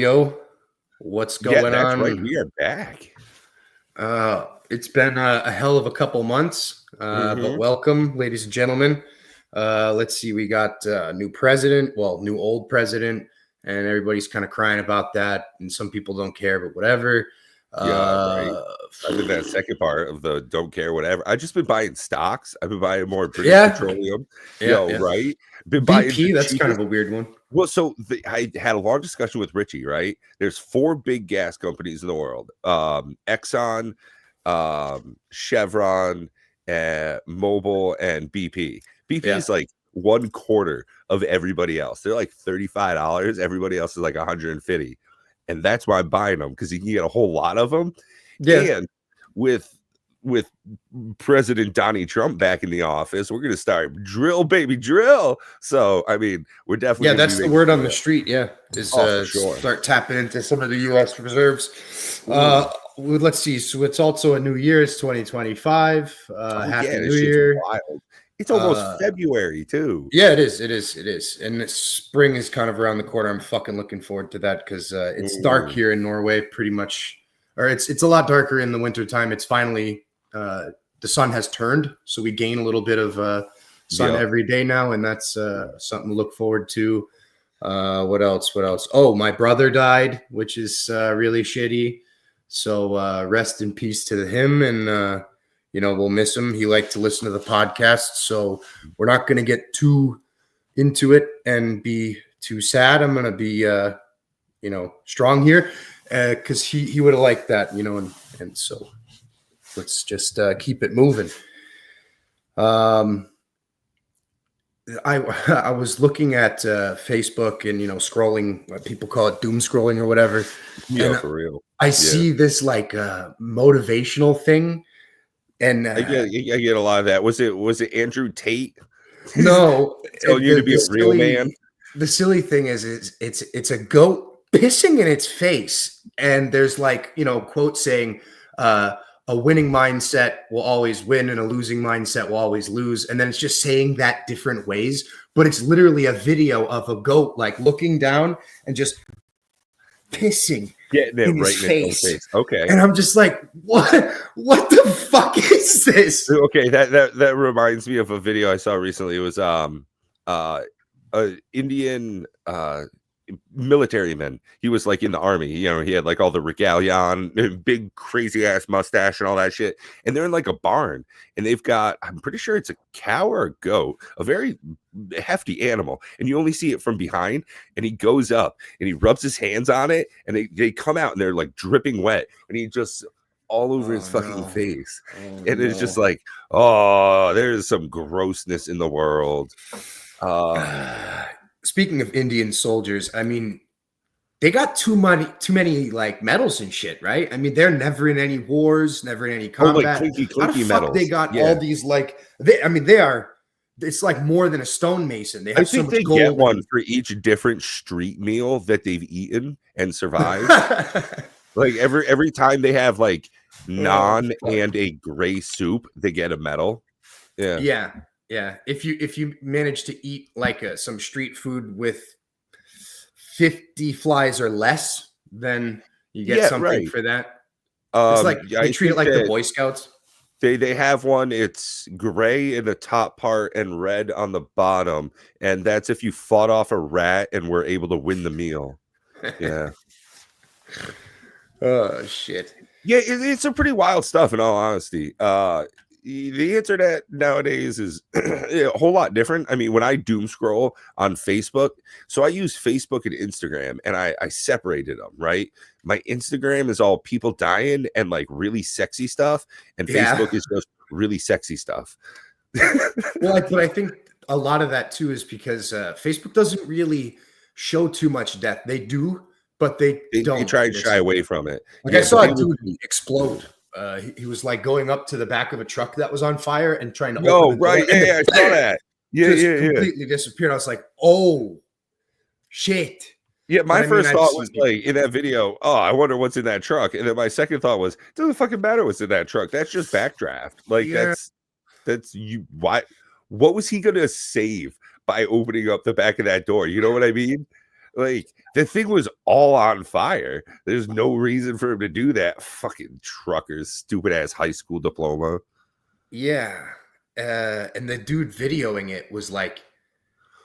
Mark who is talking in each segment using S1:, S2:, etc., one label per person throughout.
S1: Yo, what's
S2: Yeah,
S1: going
S2: that's right.
S1: on?
S2: We are back.
S1: It's been a hell of a couple months, but
S2: Mhm.
S1: welcome, ladies and gentlemen. Let's see, we got new president, new old president, and everybody's kind of crying about that, and some people don't care, but whatever.
S2: Yeah, right.
S1: Uh,
S2: I'm in that second part of the don't care, whatever. I just been buying stocks. I've been buying more British
S1: yeah,
S2: Petroleum.
S1: yeah,
S2: Yo,
S1: yeah.
S2: right? Been buying the
S1: BP, that's kind of
S2: cheapest.
S1: a weird one.
S2: Well, I had a long discussion with Richie, right? There's 4 big gas companies in the world. Exxon, Chevron, Mobil, and BP. BP
S1: Yeah,
S2: is like 1/4 of everybody else. They're like $35. Everybody else is like 150. And that's why I'm buying them, because you can get a whole lot of them.
S1: yeah,
S2: And with President Donnie Trump back in the office, we're gonna start drill, baby, drill. So I mean, we're definitely
S1: yeah.
S2: gonna be
S1: That's the
S2: making
S1: word on
S2: some
S1: the
S2: of that.
S1: street. Yeah, is
S2: Oh, for sure.
S1: start tapping into some of the U.S. reserves.
S2: Mm.
S1: Let's see. So it's also a new year. It's 2025.
S2: Oh
S1: Happy
S2: yeah,
S1: New
S2: this shit's
S1: Year.
S2: wild. It's almost
S1: Uh,
S2: February too.
S1: yeah, it is. It is. It is. And spring is kind of around the corner. I'm fucking looking forward to that because it's dark
S2: Mm.
S1: here in Norway, pretty much. Or it's a lot darker in the wintertime. It's finally the sun has turned, so we gain a little bit of sun
S2: Yep.
S1: every day now, and that's something to look forward to. What else? What else? Oh, my brother died, which is really shitty. So rest in peace to him, and we'll miss him. He liked to listen to the podcast, so we're not going to get too into it and be too sad. I'm going to be strong here because he would have liked that, and so let's just keep it moving. I I was looking at Facebook and scrolling. People call it doom scrolling or whatever,
S2: Yeah,
S1: and
S2: for real.
S1: I
S2: Yeah.
S1: see this like motivational thing. And
S2: I get a lot of that. Was it Andrew Tate
S1: no,
S2: telling you to be a real man?
S1: the silly thing is it's a goat pissing in its face, and there's like quote saying. A winning mindset will always win and a losing mindset will always lose. And then it's just saying that different ways, but it's literally a video of a goat like looking down and just pissing
S2: Getting it
S1: in
S2: right
S1: his
S2: in its own
S1: face.
S2: face. Okay.
S1: And I'm just like, what the fuck is this?
S2: Okay, that reminds me of a video I saw recently. It was Indian military man. He was like in the army. He had like all the regalia on, big crazy ass mustache and all that shit. And they're in like a barn, and they've got, I'm pretty sure it's a cow or a goat, a very hefty animal, and you only see it from behind. And he goes up and he rubs his hands on it, and they come out and they're like dripping wet, and he just all over his fucking face. And it's just like, oh, there's some grossness in the world.
S1: Speaking of Indian soldiers, I mean, they got too many like medals and shit, right? I mean, they're never in any wars, never in any
S2: Oh, like
S1: combat. How the
S2: clinky
S1: fuck they
S2: medals.
S1: got
S2: Yeah.
S1: all these like? They are. It's like more than a stonemason. They
S2: I
S1: have so
S2: think
S1: much
S2: they
S1: gold.
S2: get one for each different street meal that they've eaten and survived. Like every time they have like naan and a gray soup, they get a medal. Yeah.
S1: Yeah. If you manage to eat like some street food with 50 flies or less, then you get
S2: Yeah,
S1: something
S2: right.
S1: for that. It's like
S2: Yeah,
S1: they
S2: I
S1: treat it
S2: think
S1: like the
S2: that
S1: Boy Scouts.
S2: they have one, it's gray in the top part and red on the bottom, and that's if you fought off a rat and were able to win the meal. Yeah.
S1: Oh shit.
S2: Yeah, it's a pretty wild stuff, in all honesty. The internet nowadays is a whole lot different. I mean, when I doom scroll on Facebook, so I use Facebook and Instagram, and I separated them, right? My Instagram is all people dying and like really sexy stuff, and
S1: Yeah.
S2: Facebook is just really sexy stuff.
S1: Well, but I think a lot of that too is because Facebook doesn't really show too much death. They do, but they
S2: They
S1: don't.
S2: try and shy away from it.
S1: Like
S2: Yeah,
S1: I
S2: but
S1: saw
S2: they
S1: a
S2: would.
S1: dude explode. He was like going up to the back of a truck that was on fire and trying to open
S2: No,
S1: the door.
S2: right?
S1: And
S2: Yeah, I saw that. Yeah,
S1: just
S2: yeah.
S1: completely disappeared. I was like, oh shit.
S2: Yeah, my first thought was
S1: seen
S2: like in that video, oh, I wonder what's in that truck. And then my second thought was, it doesn't fucking matter what's in that truck. That's just backdraft. Like
S1: Yeah.
S2: that's you. What was he gonna save by opening up the back of that door? You know what I mean? Like the thing was all on fire. There's no reason for him to do that. Fucking truckers, stupid ass high school diploma.
S1: Yeah. And the dude videoing it was like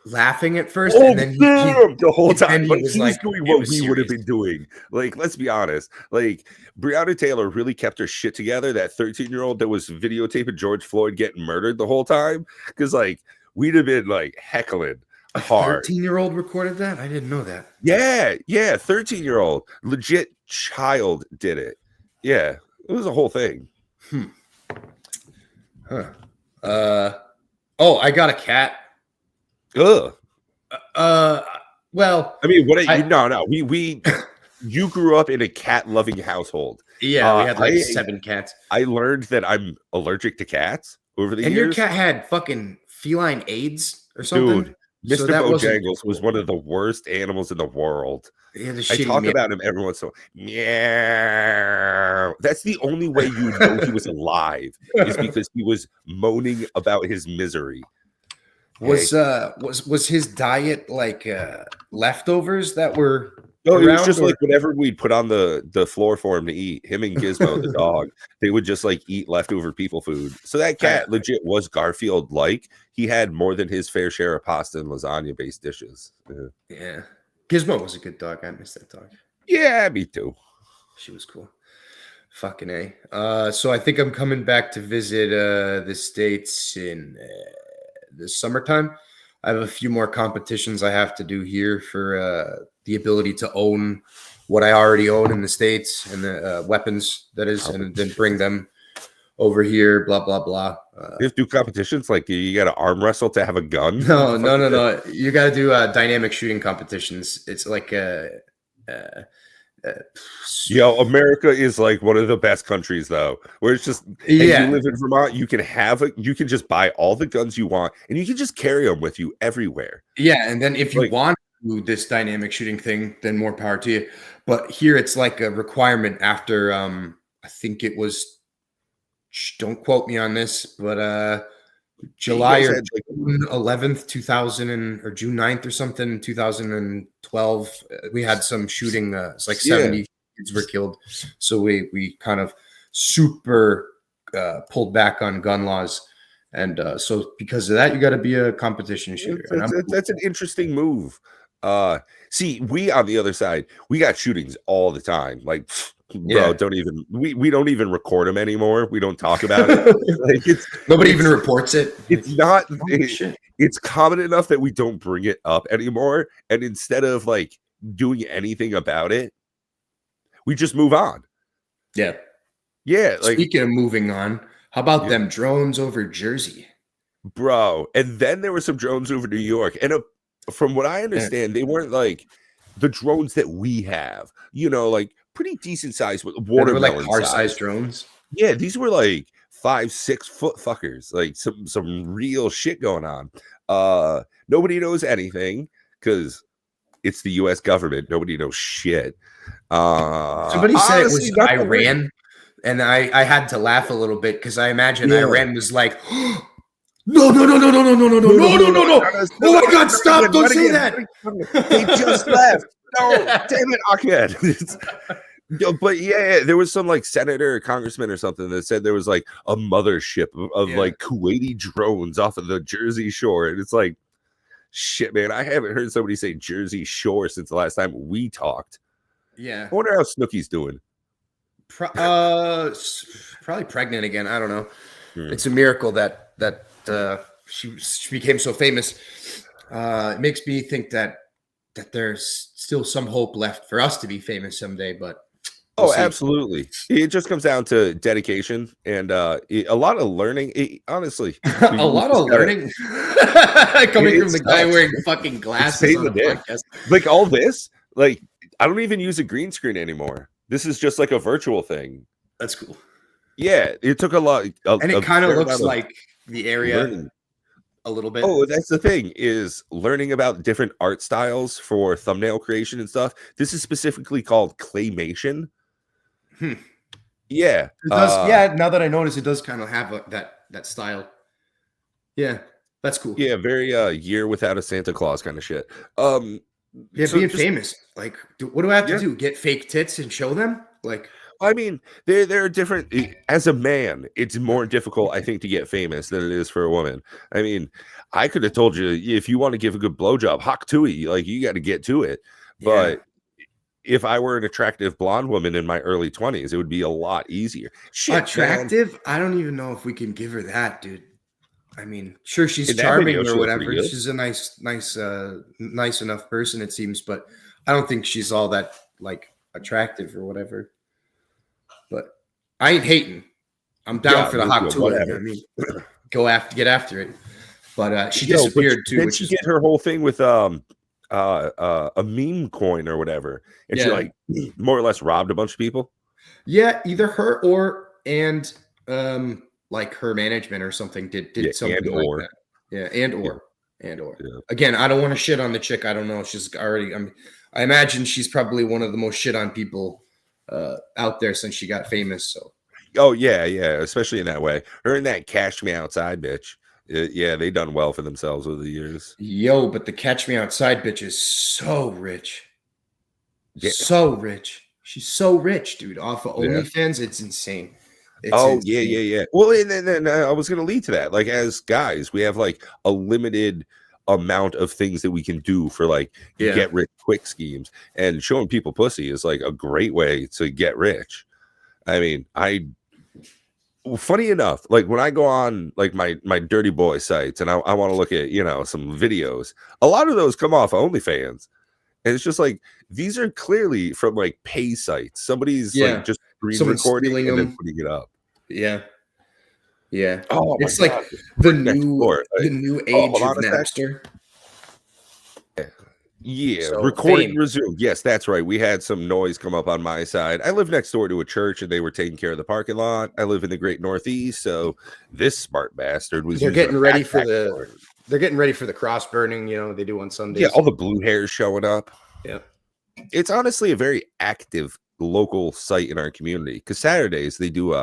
S1: laughing at first,
S2: Oh,
S1: and then
S2: damn, the whole time.
S1: then he
S2: But
S1: was
S2: he's
S1: like,
S2: doing
S1: it
S2: what
S1: was
S2: we would have
S1: serious.
S2: been doing. Like, let's be honest. Like, Breonna Taylor really kept her shit together. That 13-year-old that was videotaping George Floyd getting murdered the whole time. Because, like, we'd have been like heckling
S1: A
S2: hard.
S1: 13-year-old recorded that? I didn't know that.
S2: Yeah, 13-year-old. Legit child did it. Yeah, it was a whole thing.
S1: Huh. Oh, I got a cat.
S2: Ugh.
S1: Well,
S2: I mean, what
S1: I,
S2: you no, we you grew up in a cat loving household.
S1: yeah, we had like 7 cats.
S2: I learned that I'm allergic to cats over the
S1: And
S2: years.
S1: your cat had fucking feline AIDS or something?
S2: Dude,
S1: So
S2: Mr.
S1: that wasn't
S2: Bojangles was one of the worst animals in the world.
S1: He had a
S2: I
S1: shitty
S2: talk
S1: meow.
S2: about him every once in a while. Meow. That's the only way you would know he was alive is because he was moaning about his misery.
S1: Was his diet like leftovers that were
S2: No, it was
S1: around,
S2: just
S1: or?
S2: like whatever we'd put on the floor for him to eat. Him and Gizmo, the dog, they would just like eat leftover people food. So that cat legit was Garfield like. He had more than his fair share of pasta and lasagna based dishes.
S1: Yeah. Gizmo was a good dog. I miss that dog.
S2: Yeah, me too.
S1: She was cool. Fucking A. So I think I'm coming back to visit the States in the summertime. I have a few more competitions I have to do here for the ability to own what I already own in the States and the weapons, that is, and then bring them over here, blah, blah, blah.
S2: You have to do competitions like you got to arm wrestle to have a gun.
S1: No. You got to do dynamic shooting competitions. It's like
S2: Yo, America is like one of the best countries though, where it's just hey, you live in Vermont, you can just buy all the guns you want and you can just carry them with you everywhere.
S1: Yeah, and then if you want to do this dynamic shooting thing, then more power to you. But here it's like a requirement after I think it was, don't quote me on this, but July or June 11th, 2000 or June 9th or something, 2012, we had some shooting. It's like 70 kids were killed. So we kind of super pulled back on gun laws. And so because of that, you got to be a competition shooter.
S2: That's an interesting move. See, we on the other side, we got shootings all the time. Like, bro, we don't even record them anymore. We don't talk about it. Like
S1: nobody even reports it.
S2: It's not. It's common enough that we don't bring it up anymore. And instead of like doing anything about it, we just move on.
S1: Yeah.
S2: Like,
S1: speaking of moving on, how about them drones over Jersey?
S2: Bro, and then there were some drones over New York. And from what I understand, they weren't like the drones that we have, like pretty decent size with watermelon
S1: like car-sized drones.
S2: Yeah, these were like 5-6 foot fuckers, like some real shit going on. Nobody knows anything because it's the US government. Nobody knows shit.
S1: Somebody said it was Iran. And I had to laugh a little bit because I imagine Iran was like, no. Oh my God, stop. Don't say that.
S2: They just left. No, damn it, Ahmed. But there was some like senator or congressman or something that said there was like a mothership of like Kuwaiti drones off of the Jersey Shore. And it's like, shit, man, I haven't heard somebody say Jersey Shore since the last time we talked.
S1: Yeah.
S2: I wonder how Snooki's doing.
S1: Probably pregnant again. I don't know. It's a miracle that she became so famous. It makes me think that there's still some hope left for us to be famous someday, but
S2: we'll see. Absolutely. It just comes down to dedication and a lot of learning. Honestly,
S1: a lot of learning coming from the guy wearing fucking glasses on a podcast.
S2: Like all this, like I don't even use a green screen anymore. This is just like a virtual thing.
S1: That's cool.
S2: Yeah, it took a lot.
S1: And it kind of looks like the area learning. A little bit.
S2: Oh, that's the thing, is learning about different art styles for thumbnail creation and stuff. This is specifically called claymation. Yeah.
S1: It does, now that I notice, it does kind of have that style. Yeah, that's cool.
S2: Yeah, very Year Without a Santa Claus kind of shit.
S1: Yeah,
S2: So
S1: being
S2: just
S1: famous. Like, what do I have to
S2: yeah.
S1: do? Get fake tits and show them? Like,
S2: I mean, there are different. As a man, it's more difficult, I think, to get famous than it is for a woman. I mean, I could have told you if you want to give a good blowjob, hawk to it. Like you got to get to it.
S1: yeah.
S2: But if I were an attractive blonde woman in my early 20s, it would be a lot easier. Shit, man.
S1: Attractive? I don't even know if we can give her that, dude. I mean, sure, she's
S2: In that video,
S1: charming or
S2: she looked pretty
S1: whatever.
S2: good.
S1: She's a nice enough person, it seems, but I don't think she's all that like attractive or whatever. But I ain't hating. I'm down
S2: Yeah,
S1: for the
S2: me
S1: hawk
S2: too.
S1: tuah. I
S2: Whatever.
S1: mean, get after it. But she
S2: Yo, but
S1: disappeared too,
S2: then
S1: which
S2: she
S1: is
S2: get her whole thing with a meme coin or whatever, and she
S1: yeah,
S2: like more or less robbed a bunch of people.
S1: yeah. Either her or like her management or something
S2: Yeah,
S1: did
S2: and
S1: something like
S2: or
S1: that. Yeah,
S2: yeah,
S1: and or
S2: yeah.
S1: again, I don't want to shit on the chick. I don't know. She's already. I imagine she's probably one of the most shit on people out there since she got famous. So
S2: Oh yeah, yeah. Especially in that way. Her and that cash me outside bitch. Yeah, they done well for themselves over the years.
S1: yo, but the Catch Me Outside bitch is so rich,
S2: Yeah,
S1: so rich. She's so rich, dude. Off of
S2: yeah.
S1: OnlyFans, it's insane. It's
S2: Oh yeah,
S1: insane.
S2: yeah, yeah. Well, and then I was gonna lead to that. Like as guys, we have like a limited amount of things that we can do for like
S1: Yeah.
S2: get rich quick schemes, and showing people pussy is like a great way to get rich. I mean, funny enough, like when I go on like my dirty boy sites and I want to look at some videos, a lot of those come off OnlyFans, and it's just like these are clearly from like pay sites. Somebody's like
S1: Yeah.
S2: just screen
S1: Someone's
S2: recording
S1: stealing
S2: and then
S1: them.
S2: putting it up.
S1: Yeah. Yeah.
S2: Oh my
S1: It's
S2: god,
S1: like
S2: right next door.
S1: the
S2: Like,
S1: new
S2: oh,
S1: age
S2: hold
S1: of
S2: on a sec.
S1: Napster.
S2: Yeah,
S1: So
S2: recording
S1: fame.
S2: resumed. Yes, that's right. We had some noise come up on my side. I live next door to a church and they were taking care of the parking lot. I live in the great Northeast, so this smart bastard was
S1: They're
S2: using a
S1: getting ready for
S2: backpack door.
S1: the cross burning, they do on
S2: Yeah, all
S1: Sundays.
S2: the blue hairs showing up.
S1: Yeah.
S2: It's honestly a very active local site in our community because Saturdays they do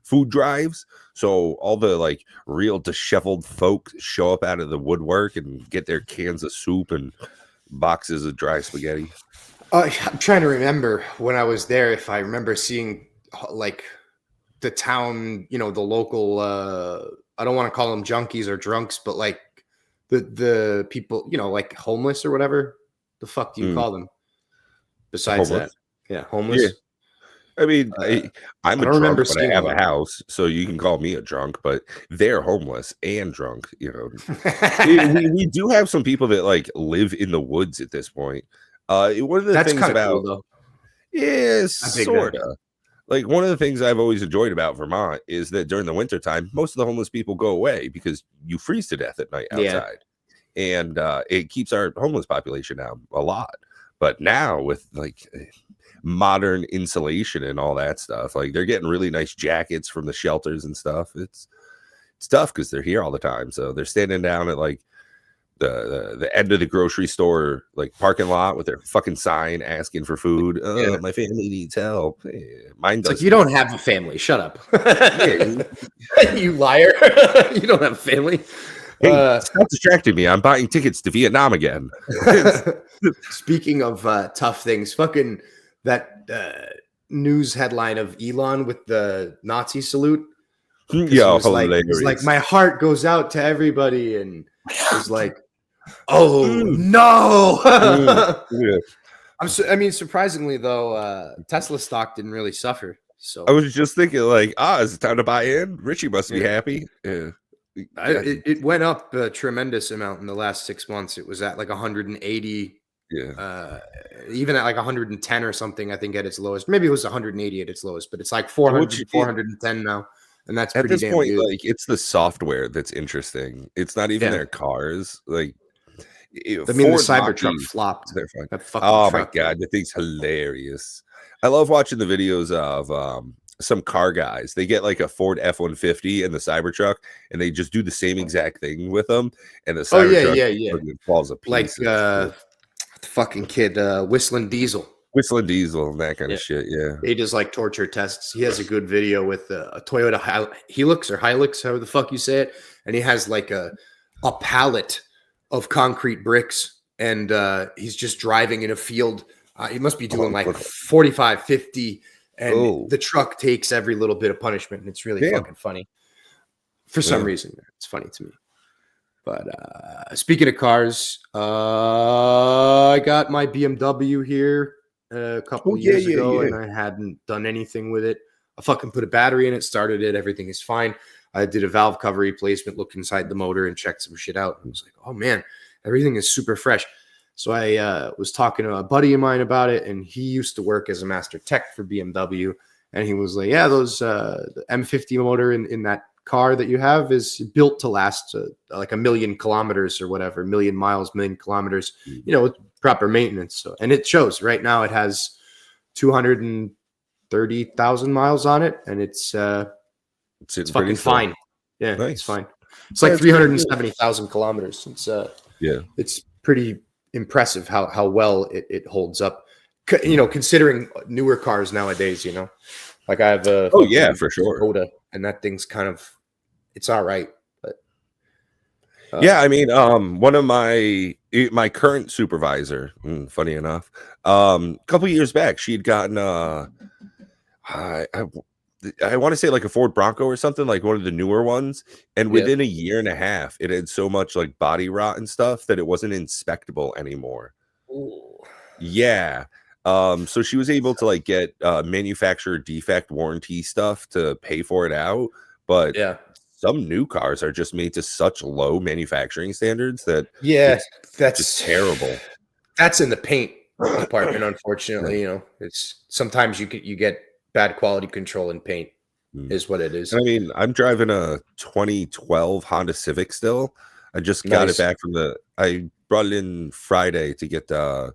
S2: food drives. So all the like real disheveled folk show up out of the woodwork and get their cans of soup and boxes of dry spaghetti.
S1: I'm trying to remember when I was there if I remember seeing like the town, the local I don't want to call them junkies or drunks, but like the people, like homeless or whatever. The fuck do you
S2: Mm,
S1: call them besides that?
S2: homeless.
S1: Yeah,
S2: Yeah.
S1: homeless.
S2: I mean,
S1: Uh,
S2: I'm
S1: I
S2: a
S1: don't remember
S2: drunk, but I
S1: seeing a
S2: have a
S1: lot.
S2: house, so you can call me a drunk, but they're homeless and drunk. We do have some people that like live in the woods at this point. One of the
S1: That's
S2: things
S1: kind of
S2: about
S1: cool though. I dig that.
S2: sorta like one of the things I've always enjoyed about Vermont is that during the wintertime, most of the homeless people go away because you freeze to death at night
S1: Yeah.
S2: outside. And it keeps our homeless population down a lot. But now with like modern insulation and all that stuff, like they're getting really nice jackets from the shelters and stuff. It's tough because they're here all the time. So they're standing down at like the end of the grocery store like parking lot with their fucking sign asking for food.
S1: Yeah.
S2: My family needs help. Mine
S1: It's like
S2: does
S1: you
S2: too.
S1: don't have a family. Shut up.
S2: Yeah.
S1: You liar. You don't have a family.
S2: Hey, stop distracting me. I'm buying tickets to Vietnam again.
S1: Speaking of tough things, fucking that news headline of Elon with the Nazi salute.
S2: Yo,
S1: He's like,
S2: hilarious.
S1: my heart goes out to everybody, and he's like, oh
S2: Mm,
S1: no.
S2: yeah.
S1: I mean, surprisingly though, Tesla stock didn't really suffer. So
S2: I was just thinking, like, is it time to buy in? Richie must be
S1: yeah.
S2: happy. Yeah.
S1: It went up a tremendous amount in the last 6 months. It was at like 180,
S2: Yeah.
S1: even at like 110 or something, I think at its lowest. Maybe it was 180 at its lowest, but it's like
S2: Which
S1: 410 now. And that's
S2: at
S1: pretty
S2: this
S1: damn
S2: point,
S1: good.
S2: like, it's the software that's interesting. It's not even
S1: Yeah.
S2: their cars. Like,
S1: I mean, the
S2: Ford
S1: Cybertruck
S2: Mach-Es,
S1: flopped.
S2: they're fine.
S1: That fucking
S2: Oh my
S1: truck.
S2: god, the thing's hilarious. I love watching the videos of some car guys. They get like a Ford F-150 and the Cybertruck, and they just do the same exact thing with them. And the
S1: Oh yeah,
S2: Cybertruck
S1: yeah.
S2: fucking falls to
S1: Like
S2: pieces.
S1: the fucking kid, Whistling Diesel.
S2: Whistling Diesel and that kind
S1: Yeah.
S2: of shit. Yeah.
S1: He does like torture tests. He has a good video with a Toyota Helix or Hilux, however the fuck you say it, and he has like a pallet of concrete bricks and he's just driving in a field. He must be doing like
S2: Oh,
S1: 45, 50, and
S2: oh,
S1: the truck takes every little bit of punishment, and it's really
S2: damn.
S1: fucking funny. For some
S2: Yeah.
S1: reason, it's funny to me. But speaking of cars, I got my BMW here a couple of years ago, and I hadn't done anything with it. I fucking put a battery in it, started it, everything is fine. I did a valve cover replacement, looked inside the motor, and checked some shit out. I was like, oh man, everything is super fresh. So I was talking to a buddy of mine about it, and he used to work as a master tech for BMW. And he was like, yeah, those the M50 motor in that car that you have is built to last like 1,000,000 kilometers or whatever, 1,000,000 miles, 1,000,000 kilometers, with proper maintenance. So, and it shows right now it has 230,000 miles on it, and it's fucking fine. Yeah, nice. It's fine. It's like 370,000 kilometers. It's pretty impressive how well it holds up. Considering newer cars nowadays, like I have a
S2: for sure
S1: Skoda, and that thing's kind of, it's all right, but
S2: yeah, I mean, one of my current supervisor, funny enough, a couple years back, she had gotten I want to say like a Ford Bronco or something, like one of the newer ones, and within a year and a half, it had so much like body rot and stuff that it wasn't inspectable anymore.
S1: Ooh.
S2: Yeah. So she was able to like get manufacturer defect warranty stuff to pay for it out, but some new cars are just made to such low manufacturing standards that that's just terrible.
S1: That's in the paint department, unfortunately. It's sometimes you get bad quality control in paint is what it is.
S2: I mean, I'm driving a 2012 Honda Civic still. I just got it back I brought it in Friday to get the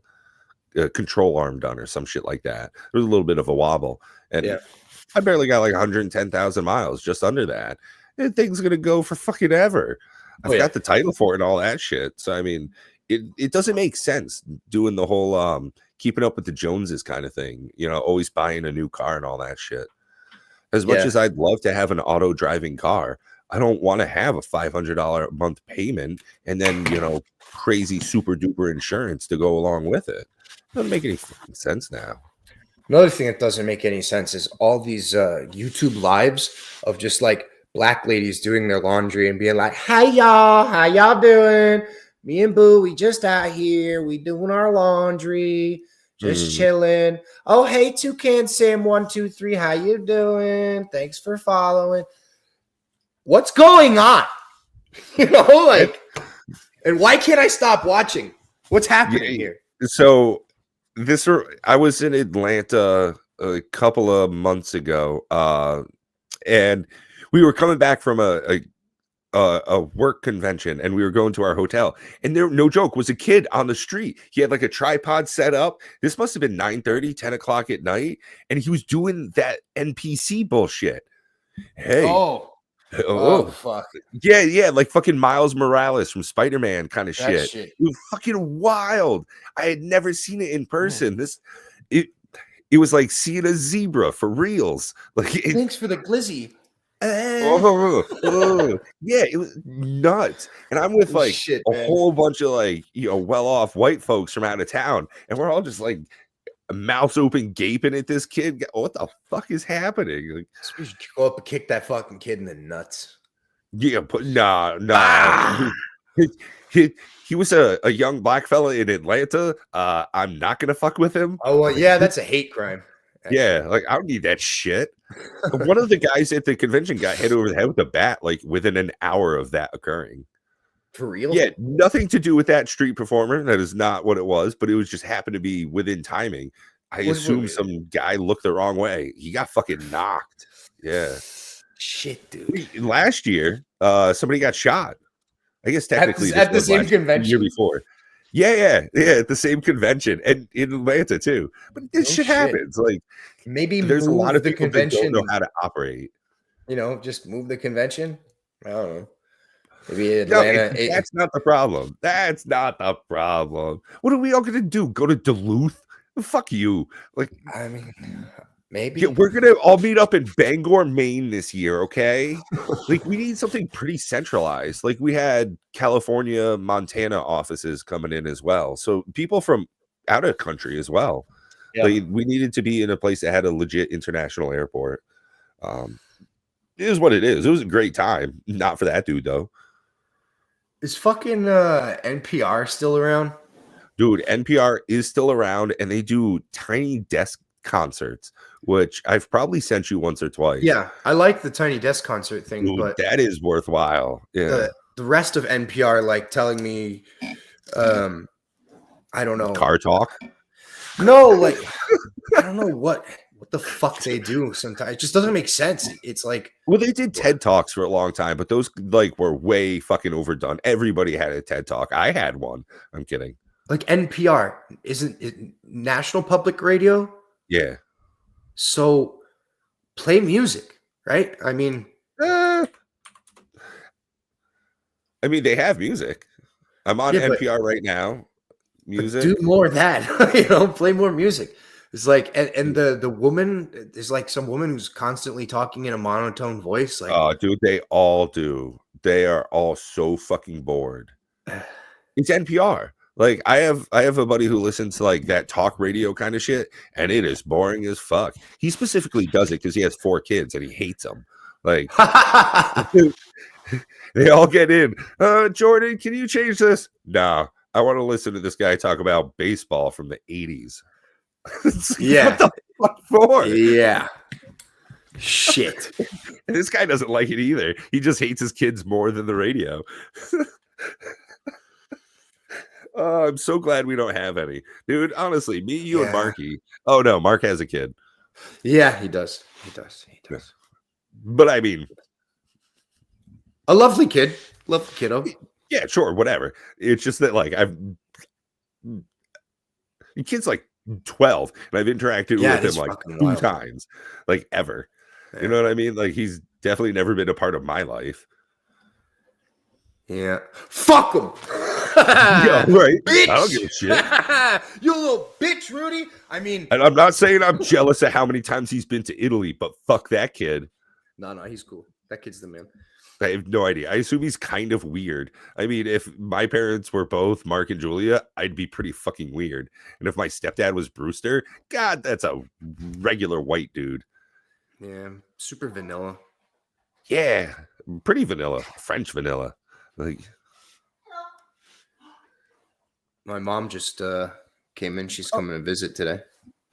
S2: control arm done or some shit like that. There was a little bit of a wobble, and I barely got like 110,000 miles, just under that. And thing's gonna go for fucking ever. I've got the title for it and all that shit. So I mean, it doesn't make sense doing the whole keeping up with the Joneses kind of thing. Always buying a new car and all that shit. As much as I'd love to have an auto driving car, I don't want to have a $500 a month payment and then crazy super duper insurance to go along with it. Doesn't make any fucking sense now.
S1: Another thing that doesn't make any sense is all these YouTube lives of just like black ladies doing their laundry and being like, "Hi y'all, how y'all doing? Me and Boo, we just out here. We doing our laundry, just chilling. Oh, hey, Toucan Sam 123, how you doing? Thanks for following. What's going on? And why can't I stop watching? What's happening here?"
S2: So I was in Atlanta a couple of months ago, and we were coming back from a work convention, and we were going to our hotel, and there, no joke, was a kid on the street. He had like a tripod set up. This must have been 9:30, 10 o'clock at night, and he was doing that NPC bullshit. Hey.
S1: Oh, fuck.
S2: Yeah, like fucking Miles Morales from Spider-Man kind of shit. It was fucking wild. I had never seen it in person. It was like seeing a zebra for reals. Like,
S1: thanks for the glizzy.
S2: Yeah, it was nuts. And I'm with like a whole bunch of like well-off white folks from out of town, and we're all just like mouths open, gaping at this kid. What the fuck is happening? Like,
S1: we should go up and kick that fucking kid in the nuts.
S2: Yeah, but nah. He was a young black fella in Atlanta. I'm not gonna fuck with him.
S1: Oh well, yeah, that's a hate crime.
S2: Actually. Yeah, like I don't need that shit. One of the guys at the convention got hit over the head with a bat like within an hour of that occurring.
S1: For real?
S2: Yeah, nothing to do with that street performer. That is not what it was, but it was just happened to be within timing. I assume some guy looked the wrong way. He got fucking knocked. Yeah.
S1: Shit, dude.
S2: Last year, somebody got shot. I guess technically
S1: at the same convention.
S2: The year before. Yeah, at the same convention, and in Atlanta too. But this shit happens. Like
S1: maybe
S2: there's a lot of people that don't know
S1: how
S2: to operate.
S1: Just move the convention. I don't know. Maybe Atlanta.
S2: No, that's not the problem. That's not the problem. What are we all gonna do? Go to Duluth? Fuck you. Like,
S1: I mean, Maybe.
S2: we're gonna all meet up in Bangor, Maine this year, okay? Like, we need something pretty centralized. Like, we had California, Montana offices coming in as well. So people from out of country as well.
S1: Yeah.
S2: Like, we needed to be in a place that had a legit international airport. It is what it is. It was a great time. Not for that dude though.
S1: Is fucking NPR still around?
S2: Dude, NPR is still around and they do tiny desk concerts, which I've probably sent you once or twice.
S1: Yeah, I like the Tiny Desk concert thing,
S2: Dude,
S1: but
S2: that is worthwhile. Yeah.
S1: the rest of NPR, like telling me, I don't know,
S2: Car talk.
S1: no, like I don't know what the fuck they do. Sometimes it just doesn't make sense. It's like,
S2: Well, they did TED Talks for a long time, but those like were way fucking overdone. Everybody had a TED Talk. I had one. I'm kidding.
S1: like NPR isn't it National Public Radio?
S2: Yeah.
S1: So play music, right? I mean,
S2: I mean, they have music. I'm on
S1: yeah,
S2: NPR right now.
S1: but
S2: Music.
S1: do more of that. Play more music. It's like, and the woman, there's like some woman who's constantly talking in a monotone voice. Like,
S2: Oh, dude, they all do. They are all so fucking bored. It's NPR. Like, I have a buddy who listens to like that talk radio kind of shit, and it is boring as fuck. He specifically does it because he has 4 kids and he hates them. Like, they all get in. Jordan, can you change this? No, I want to listen to this guy talk about baseball from the 80s.
S1: Yeah.
S2: What the fuck for?
S1: Yeah. Shit.
S2: And this guy doesn't like it either. He just hates his kids more than the radio. I'm so glad we don't have any. Dude, honestly, me, you, and Marky. Oh, no, Mark has a kid.
S1: Yeah, he does. He does.
S2: But I mean,
S1: a lovely kid. Lovely kiddo.
S2: Yeah, sure, whatever. It's just that, like, the kid's like 12, and I've interacted with him like 2 times, like, ever. Yeah. You know what I mean? Like, he's definitely never been a part of my life.
S1: Yeah. Fuck him.
S2: Yeah, right. Bitch. I don't give a shit.
S1: You little bitch, Rudy. I mean,
S2: and I'm not saying I'm jealous of how many times he's been to Italy, but fuck that kid.
S1: No, he's cool. That kid's the man.
S2: I have no idea. I assume he's kind of weird. I mean, if my parents were both Mark and Julia, I'd be pretty fucking weird. And if my stepdad was Brewster, God, that's a regular white dude.
S1: Yeah, super vanilla.
S2: Yeah, pretty vanilla. French vanilla. Like,
S1: my mom just came in. She's coming to visit today.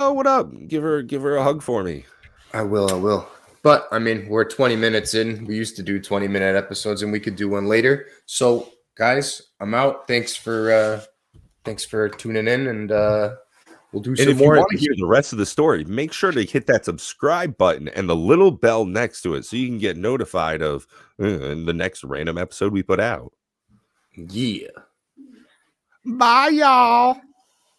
S2: Oh, what up? Give her a hug for me.
S1: I will. But I mean, we're 20 minutes in. We used to do 20-minute episodes, and we could do one later. So, guys, I'm out. Thanks for tuning in, and we'll do some more.
S2: If you want to hear the rest of the story, make sure to hit that subscribe button and the little bell next to it, so you can get notified of the next random episode we put out.
S1: Yeah.
S2: Bye, y'all.